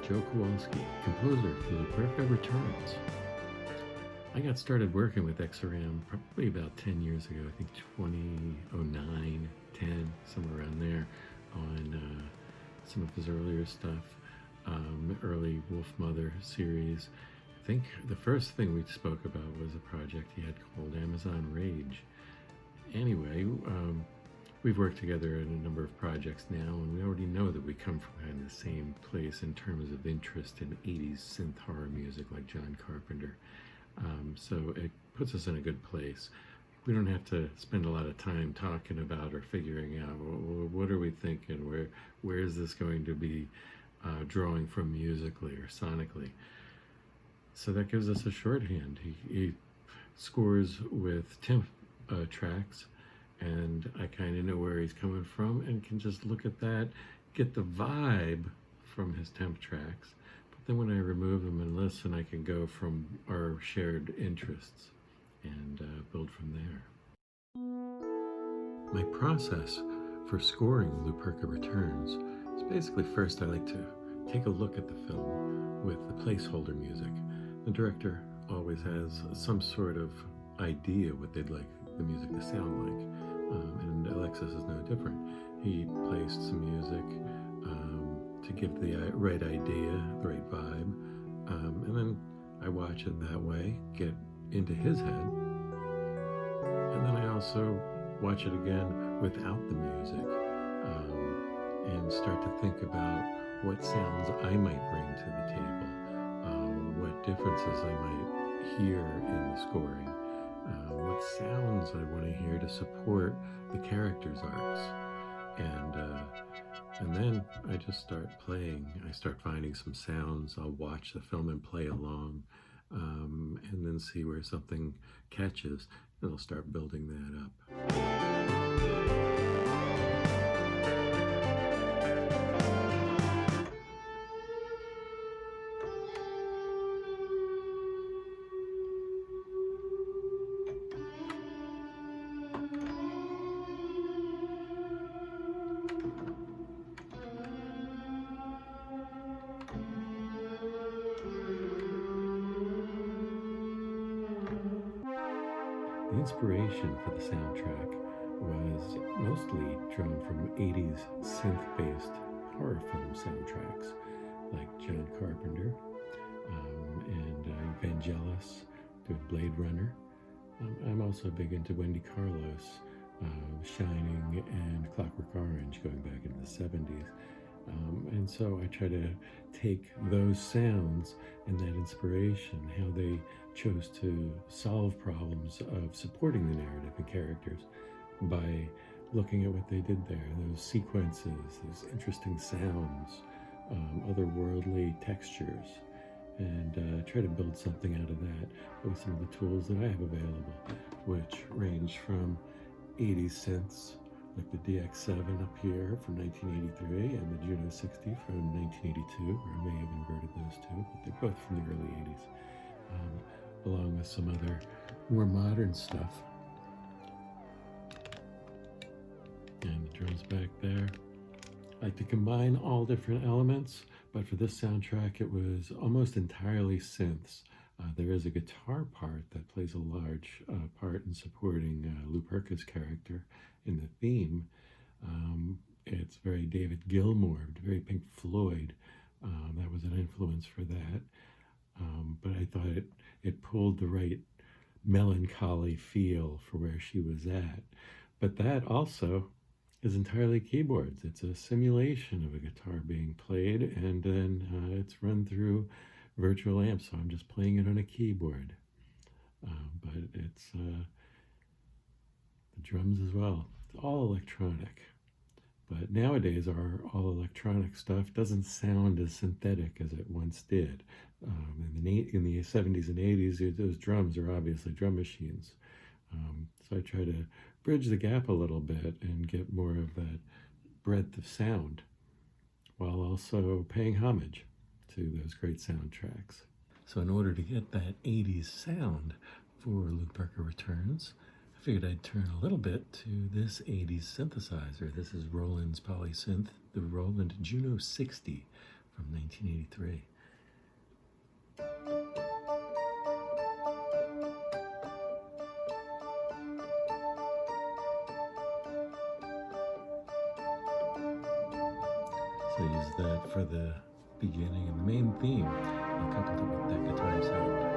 Joe Kowalski, composer for Luperca Returns. I got started working with XRM probably about 10 years ago, I think 2009, 10, somewhere around there, on some of his earlier stuff, early Wolfmother series. I think the first thing we spoke about was a project he had called Amazon Rage. Anyway, we've worked together in a number of projects now, and we already know that we come from kind of the same place in terms of interest in 80s synth horror music like John Carpenter. So it puts us in a good place. We don't have to spend a lot of time talking about or figuring out, well, what are we thinking? Where is this going to be drawing from musically or sonically? So that gives us a shorthand. He scores with temp tracks, and I kind of know where he's coming from and can just look at that, get the vibe from his temp tracks. But then when I remove them and listen, I can go from our shared interests and build from there. My process for scoring Luperca Returns is basically first I like to take a look at the film with the placeholder music. The director always has some sort of idea what they'd like the music to sound like, and Alexis is no different. He placed some music to give the right idea, the right vibe, and then I watch it that way, get into his head, and then I also watch it again without the music, and start to think about what sounds I might bring to the table, what differences I might hear in the scoring, what sounds I want to hear to support the characters' arcs, and then I just start playing. I start finding some sounds. I'll watch the film and play along, and then see where something catches, and I'll start building that up. The inspiration for the soundtrack was mostly drawn from 80s synth-based horror film soundtracks like John Carpenter and Vangelis doing Blade Runner. I'm also big into Wendy Carlos, Shining and Clockwork Orange going back into the 70s. And so I try to take those sounds and that inspiration, how they chose to solve problems of supporting the narrative and characters by looking at what they did there, those sequences, those interesting sounds, otherworldly textures, and try to build something out of that with some of the tools that I have available, which range from 80s synths, like the DX7 up here from 1983 and the Juno 60 from 1982, or I may have inverted those two, but they're both from the early 80s, along with some other more modern stuff. And the drums back there. I like to combine all different elements, but for this soundtrack it was almost entirely synths. There is a guitar part that plays a large part in supporting Luperca's character in the theme. It's very David Gilmour, very Pink Floyd. That was an influence for that. But I thought it pulled the right melancholy feel for where she was at. But that also is entirely keyboards. It's a simulation of a guitar being played, and then it's run through virtual amp, so I'm just playing it on a keyboard. But it's the drums as well. It's all electronic. But nowadays our all electronic stuff doesn't sound as synthetic as it once did. In the 70s and 80s, those drums are obviously drum machines. So I try to bridge the gap a little bit and get more of that breadth of sound, while also paying homage to those great soundtracks. So in order to get that 80s sound for Luperca Returns, I figured I'd turn a little bit to this 80s synthesizer. This is Roland's Polysynth, the Roland Juno 60 from 1983. So I used that for the beginning and the main theme, and coupled it with that guitar sound.